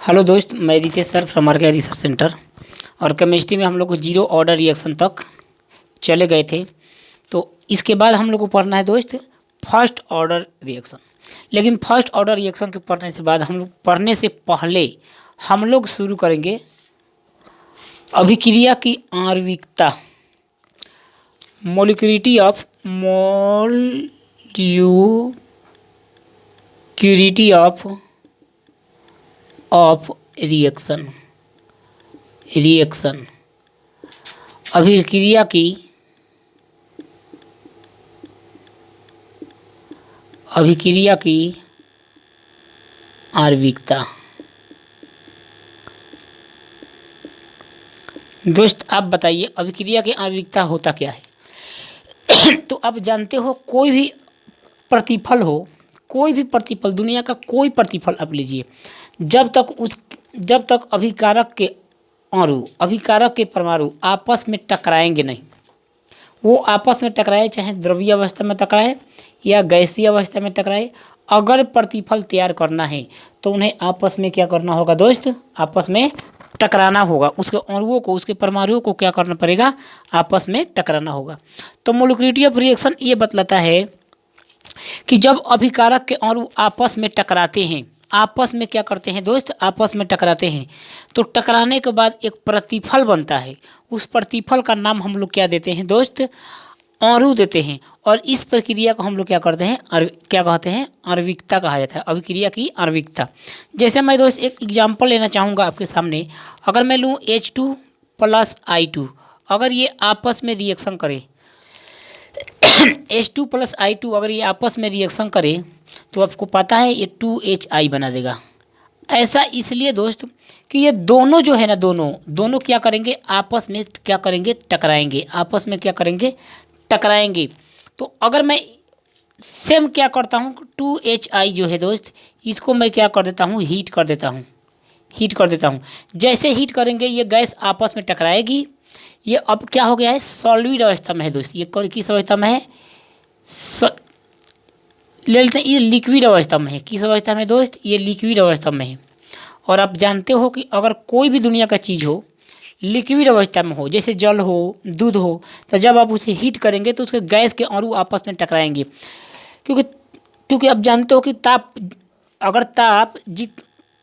Hello दोस्त, मैं Ritesh sir from are के रिसर्च सेंटर। और केमिस्ट्री में हम लोग को जीरो ऑर्डर रिएक्शन तक चले गए थे। तो इसके बाद हम लोग को पढ़ना है दोस्त फर्स्ट ऑर्डर रिएक्शन। लेकिन फर्स्ट ऑर्डर रिएक्शन के पढ़ने से बाद हम लोग पढ़ने से पहले हम लोग शुरू करेंगे अभिक्रिया की आणविकता, मोलिक्यूलिटी ऑफ रिएक्शन अभिक्रिया की आणविकता। दोस्त आप बताइए अभिक्रिया की आणविकता होता क्या है? तो आप जानते हो कोई भी प्रतिफल दुनिया का कोई प्रतिफल आप लीजिए, जब तक अभिकारक के परमाणु आपस में टकराएंगे नहीं। वो आपस में टकराए, चाहे द्रवीय अवस्था में टकराए या गैसीय अवस्था में टकराए, अगर प्रतिफल तैयार करना है तो उन्हें आपस में क्या करना होगा दोस्त? आपस में टकराना होगा। उसके अणुओं को, उसके परमाणुओं को क्या करना पड़ेगा? आपस में टकराना होगा। तो मोलिक्यूलिटी ऑफ रिएक्शन ये बतलाता है कि जब अभिकारक के अणु आपस में टकराते हैं, आपस में क्या करते हैं दोस्त? आपस में टकराते हैं। तो टकराने के बाद एक प्रतिफल बनता है। उस प्रतिफल का नाम हम लोग क्या देते हैं दोस्त? अणु देते हैं। और इस प्रक्रिया को हम लोग क्या करते हैं? क्या कहते हैं? आणविकता कहा जाता है। अभिक्रिया की आणविकता। जैसे मैं दोस्त एक एग्जाम्पल लेना चाहूँगा आपके सामने। अगर मैं लूँ H2 + I2, अगर ये आपस में रिएक्शन करे H2 + I2 अगर ये आपस में रिएक्शन करे तो आपको पता है ये 2HI बना देगा। ऐसा इसलिए दोस्त कि ये दोनों जो है ना, दोनों क्या करेंगे? आपस में क्या करेंगे? टकराएंगे। आपस में क्या करेंगे? टकराएंगे। तो अगर मैं सेम क्या करता हूँ, 2HI जो है दोस्त, इसको मैं क्या कर देता हूँ? हीट कर देता हूँ। जैसे हीट करेंगे ये गैस आपस में टकराएगी। ये अब क्या हो गया है? सॉलिड अवस्था में है दोस्त। ये किस अवस्था में है? ले लेते हैं, ये लिक्विड अवस्था में है। किस अवस्था में दोस्त? ये लिक्विड अवस्था में है। और आप जानते हो कि अगर कोई भी दुनिया का चीज़ हो लिक्विड अवस्था में हो, जैसे जल हो, दूध हो, तो जब आप उसे हीट करेंगे तो उसके गैस के अणु आपस में टकराएंगे। क्योंकि आप जानते हो कि ताप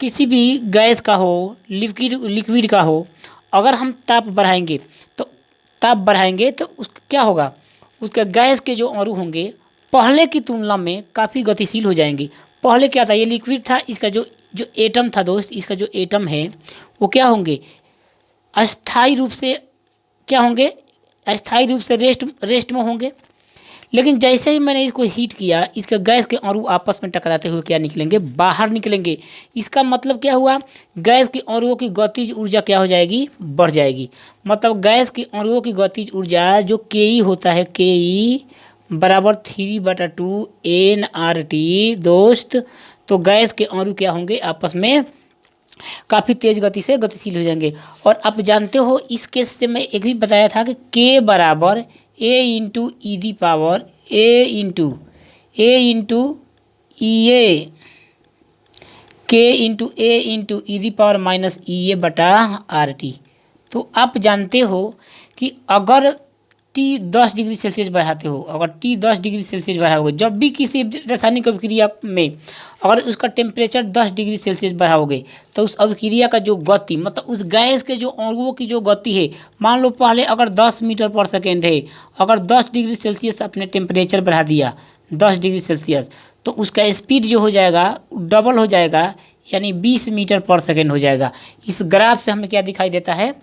किसी भी गैस का हो, लिक्विड का हो, अगर हम ताप बढ़ाएंगे तो क्या होगा? उसके गैस के जो अणु होंगे पहले की तुलना में काफ़ी गतिशील हो जाएंगे। पहले क्या था? ये लिक्विड था। इसका जो एटम था दोस्त, इसका जो एटम है वो क्या होंगे? अस्थाई रूप से क्या होंगे? अस्थाई रूप से रेस्ट में होंगे। लेकिन जैसे ही मैंने इसको हीट किया, इसके गैस के अणु आपस में टकराते हुए क्या निकलेंगे? बाहर निकलेंगे। इसका मतलब क्या हुआ? गैस के अणुओं की गतिज ऊर्जा क्या हो जाएगी? बढ़ जाएगी। मतलब गैस के अणुओं की गतिज ऊर्जा जो Ke होता है, Ke = 3/2 nRT दोस्त। तो गैस के अणु क्या होंगे? आपस में काफ़ी तेज गति से गतिशील हो जाएंगे। और आप जानते हो इस केस से मैं एक भी बताया था कि K = A/RT। तो आप जानते हो कि अगर T 10 डिग्री सेल्सियस बढ़ाते हो, बढ़ाओगे, जब भी किसी रासायनिक अभिक्रिया में अगर उसका टेम्परेचर 10 डिग्री सेल्सियस बढ़ाओगे तो उस अभिक्रिया का जो गति, मतलब उस गैस के जो अणुओं की जो गति है, मान लो पहले अगर 10 मीटर/सेकेंड है, अगर 10 डिग्री सेल्सियस अपने टेम्परेचर बढ़ा दिया 10 डिग्री सेल्सियस, तो उसका स्पीड जो हो जाएगा डबल हो जाएगा, यानी 20 मीटर/सेकेंड हो जाएगा। इस ग्राफ से हमें क्या दिखाई देता है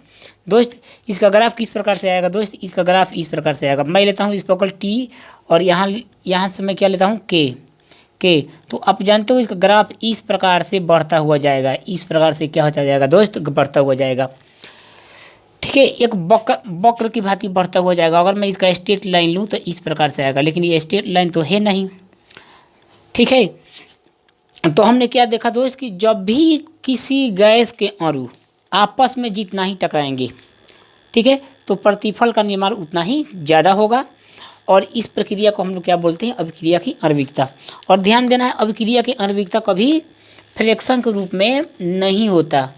दोस्त? इसका ग्राफ किस प्रकार से आएगा दोस्त? इसका ग्राफ इस प्रकार से आएगा। मैं लेता हूँ इस पर T और यहाँ से मैं क्या लेता हूँ? K। तो आप जानते हो इसका ग्राफ इस प्रकार से बढ़ता हुआ जाएगा। इस प्रकार से क्या होता जाएगा दोस्त? बढ़ता हुआ जाएगा। ठीक है, एक वक्र की भांति बढ़ता हुआ जाएगा। अगर मैं इसका स्ट्रेट लाइन लूँ तो इस प्रकार से आएगा, लेकिन ये स्ट्रेट लाइन तो है नहीं। ठीक है, तो हमने क्या देखा दोस्त कि जब भी किसी गैस के अणु आपस में जितना ही टकराएंगे, ठीक है, तो प्रतिफल का निर्माण उतना ही ज़्यादा होगा। और इस प्रक्रिया को हम लोग क्या बोलते हैं? अभिक्रिया की आणविकता। और ध्यान देना है, अभिक्रिया की आणविकता कभी फ्रैक्शन के रूप में नहीं होता।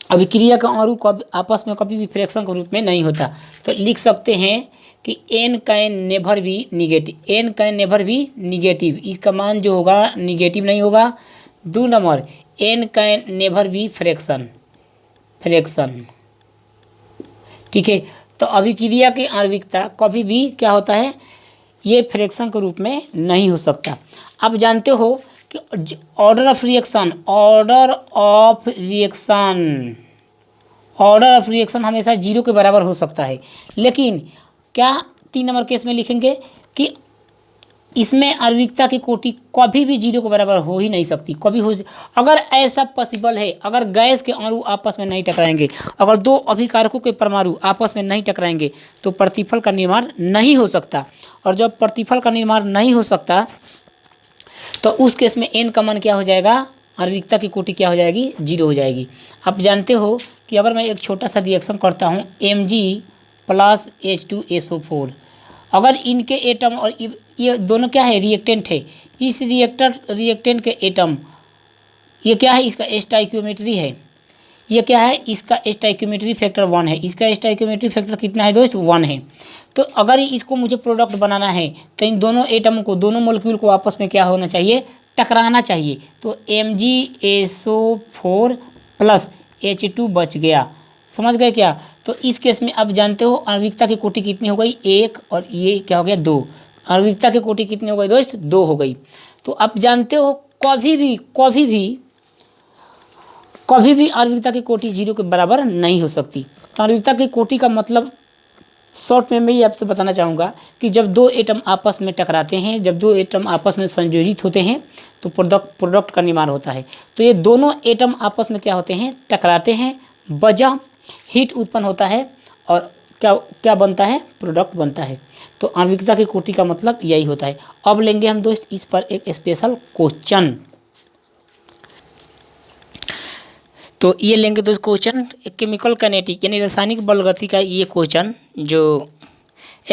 अभिक्रिया का अणु कभी आपस में कभी भी फ्रैक्शन के रूप में नहीं होता। तो लिख सकते हैं कि n can never be negative, n can never be negative, इसका मान जो होगा निगेटिव नहीं होगा। 2 number n can never be fraction, ठीक है। तो अभिक्रिया की आणविकता कभी भी क्या होता है, ये फ्रैक्शन के रूप में नहीं हो सकता। अब जानते हो कि ऑर्डर ऑफ रिएक्शन हमेशा 0 के बराबर हो सकता है, लेकिन क्या 3 नंबर केस में लिखेंगे कि इसमें आणविकता की कोटि कभी भी 0 के बराबर हो ही नहीं सकती। कभी हो, अगर ऐसा पॉसिबल है, अगर गैस के अणु आपस में नहीं टकराएंगे, अगर 2 अभिकारकों के परमाणु आपस में नहीं टकराएंगे तो प्रतिफल का निर्माण नहीं हो सकता। और जब प्रतिफल का निर्माण नहीं हो सकता तो उस केस में n का मान क्या हो जाएगा, आणविकता की कोटि क्या हो जाएगी, 0 हो जाएगी। आप जानते हो कि अगर मैं एक छोटा सा रिएक्शन करता हूँ Mg + H2SO4, अगर इनके एटम और ये दोनों क्या है, रिएक्टेंट है, इस रिएक्टेंट के एटम, ये क्या है, इसका स्टोइकियोमेट्री है, ये क्या है, इसका स्टोइकियोमेट्री फैक्टर 1 है, इसका स्टोइकियोमेट्री फैक्टर कितना है दोस्त, 1 है। तो अगर इसको मुझे प्रोडक्ट बनाना है तो इन दोनों एटम को, दोनों मॉलिक्यूल को आपस में क्या होना चाहिए, टकराना चाहिए। तो MgSO4 + H2 बच गया, समझ गए क्या। तो इस केस में अब जानते हो आणविकता की कोटि कितनी हो गई, 1, और ये क्या हो गया, 2। आणविकता की कोटि कितनी हो गई दोस्त, 2 हो गई। तो अब जानते हो कभी भी आणविकता की कोटि 0 के बराबर नहीं हो सकती। तो आणविकता की कोटि का मतलब शॉर्ट में मैं ये आपसे बताना चाहूँगा कि जब 2 एटम आपस में टकराते हैं, जब 2 एटम आपस में संयोजित होते हैं तो प्रोडक्ट का निर्माण होता है। तो ये दोनों एटम आपस में क्या होते हैं, टकराते हैं, वजह हीट उत्पन्न होता है और क्या बनता है, प्रोडक्ट बनता है। तो आणविकता की कोटि का मतलब यही होता है। अब लेंगे हम दोस्त इस पर एक स्पेशल क्वेश्चन। तो ये लेंगे दोस्त क्वेश्चन केमिकल काइनेटिक यानी रासायनिक बल गति का ये क्वेश्चन, जो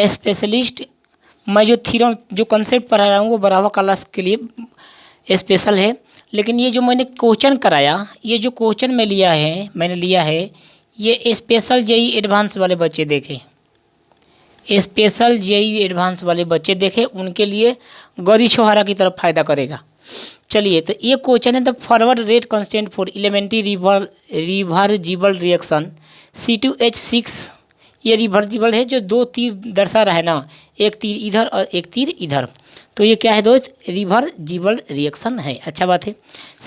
स्पेशलिस्ट मैं जो थ्योरम जो कंसेप्ट पढ़ा रहा हूँ वो 12वां क्लास के लिए स्पेशल है। लेकिन ये जो मैंने क्वेश्चन कराया, ये जो क्वेश्चन मैंने लिया है ये स्पेशल जेई एडवांस वाले बच्चे देखें, स्पेशल जेई एडवांस वाले बच्चे देखें, उनके लिए गौरी छोहारा की तरफ फ़ायदा करेगा। चलिए, तो ये क्वेश्चन है the forward rate constant for elementary reversible reaction C2H6। ये रिवर्जिबल है, जो 2 तीर दर्शा रहा है ना, एक तीर इधर और एक तीर इधर, तो ये क्या है दोस्त, रिवर्जिबल रिएक्शन है। अच्छा बात है।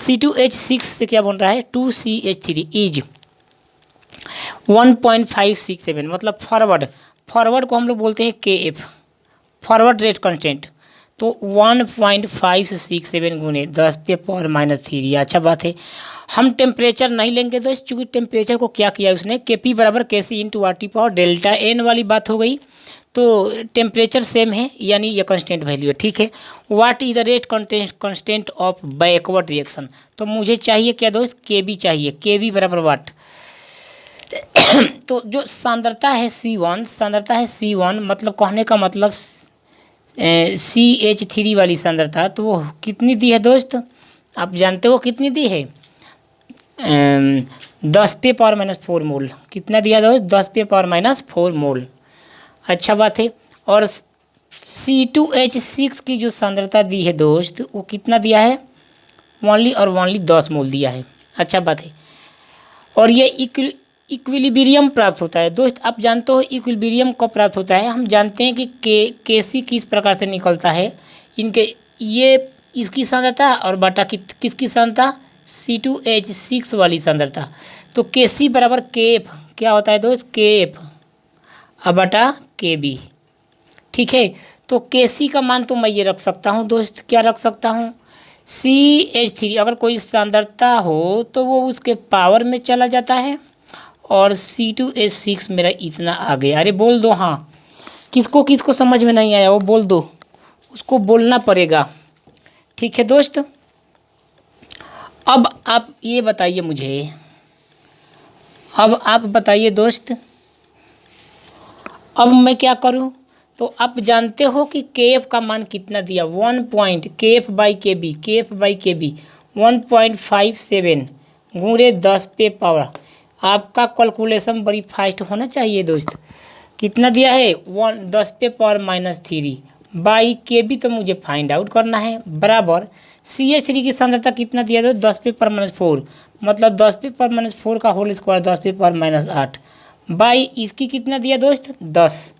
C2H6 से क्या बन रहा है, 2CH3 इज 1.567, मतलब फॉरवर्ड को हम लोग बोलते हैं KF, फॉरवर्ड रेट कांस्टेंट। तो 1.567 गुने 10⁻³ अच्छा बात है। हम टेम्परेचर नहीं लेंगे दोस्त, चूँकि टेम्परेचर को क्या किया उसने, KP = KC × RT⁻∆N वाली बात हो गई। तो टेम्परेचर सेम है, यानी ये कांस्टेंट वैल्यू है, ठीक है। What is the rate constant of backward reaction, तो मुझे चाहिए क्या दोस्त, KB चाहिए, KB = वाट। तो जो सांद्रता है C1, मतलब कहने का मतलब CH3 वाली सांद्रता, तो वो कितनी दी है दोस्त, आप जानते हो कितनी दी है, 10⁻⁻⁴ मोल। कितना दिया दोस्त, 10⁻⁻⁴ मोल। अच्छा बात है। और C2H6 की जो सांद्रता दी है दोस्त, वो कितना दिया है, ओनली 10 मोल दिया है। अच्छा बात है। और ये इक्विलिब्रियम प्राप्त होता है दोस्त। आप जानते हो इक्विलिब्रियम कब प्राप्त होता है, हम जानते हैं कि KC किस प्रकार से निकलता है, इनके ये इसकी सांद्रता और बटा किसकी सांद्रता, C2H6 वाली सांद्रता। तो KC = KF, क्या होता है दोस्त, KF बटा KB, ठीक है। तो KC का मान तो मैं ये रख सकता हूँ दोस्त, क्या रख सकता हूँ, CH3 अगर कोई सांद्रता हो तो वो उसके पावर में चला जाता है, और C2H6 मेरा इतना आ गया। अरे बोल दो, हाँ, किसको समझ में नहीं आया वो बोल दो, उसको बोलना पड़ेगा, ठीक है दोस्त। अब आप ये बताइए मुझे, अब आप बताइए दोस्त, अब मैं क्या करूं, तो आप जानते हो कि के एफ का मान कितना दिया, 1 पॉइंट के एफ बाई के बी 1.57 गुणे 10 पे पावर। आपका कैलकुलेशन बड़ी फास्ट होना चाहिए दोस्त। कितना दिया है, 10 पे पावर -3 बाई के बी, तो मुझे फाइंड आउट करना है, बराबर CH3 की सांद्रता कितना दिया दोस्त, 10 पे पावर -4, मतलब 10 पे पावर -4 का होल स्क्वायर 10 पे पावर -8 बाई इसकी कितना दिया दोस्त 10।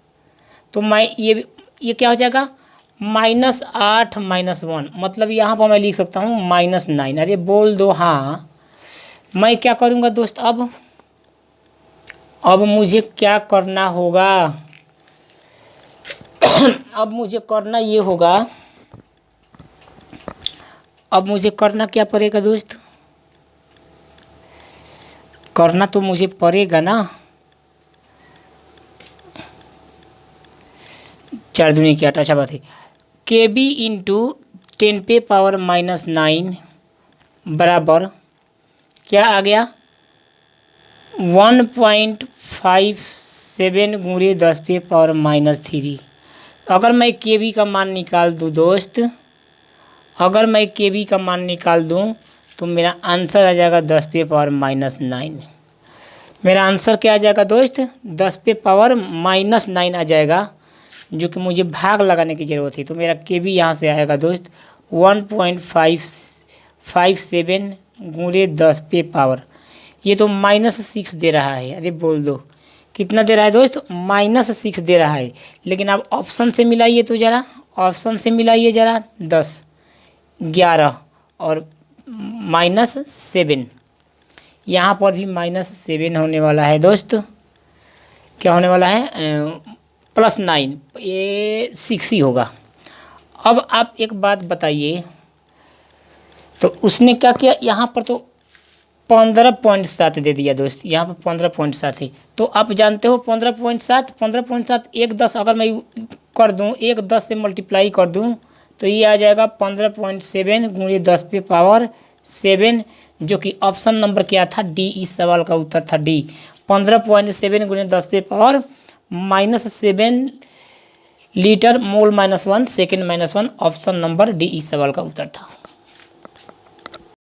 तो मैं ये क्या हो जाएगा, -8 -1, मतलब यहाँ पर मैं लिख सकता हूँ -9। अरे बोल दो हाँ। मैं क्या करूँगा दोस्त, अब मुझे क्या करना होगा अब मुझे करना ये होगा, अब मुझे करना क्या पड़ेगा दोस्त, करना तो मुझे पड़ेगा ना, 4 दूनी की 8, अच्छा बात है। के बी इंटू 10 पे पावर -9 बराबर क्या आ गया, 1.57 गुणे 10 पे पावर -3। अगर मैं के बी का मान निकाल दूँ दोस्त, अगर मैं के बी का मान निकाल दूँ तो मेरा आंसर आ जाएगा 10 पे पावर -9। मेरा आंसर क्या आ जाएगा दोस्त, 10 पे पावर -9 आ जाएगा, जो कि मुझे भाग लगाने की ज़रूरत है। तो मेरा के बी यहाँ से आएगा दोस्त 1.57 गुणे 10 पे पावर, ये तो -6 दे रहा है। अरे बोल दो कितना दे रहा है दोस्त, -6 दे रहा है। लेकिन आप ऑप्शन से मिलाइए तो ज़रा, ऑप्शन से मिलाइए ज़रा, 10 11 और -7, यहाँ पर भी -7 होने वाला है दोस्त। क्या होने वाला है, +9, ये 6 ही होगा। अब आप एक बात बताइए, तो उसने क्या किया, यहाँ पर तो 15.7 दे दिया दोस्त, यहाँ पर 15.7 है। तो आप जानते हो 15.7 एक 10 अगर मैं कर दूँ, एक 10 से मल्टीप्लाई कर दूँ तो ये आ जाएगा 15.7 गुणे 10 पे पावर 7, जो कि ऑप्शन नंबर क्या था, डी। इस सवाल का उत्तर था डी, 15.7 गुणे 10 पे power -7 litre mole -1 second -1, option number D इस सवाल का उत्तर था।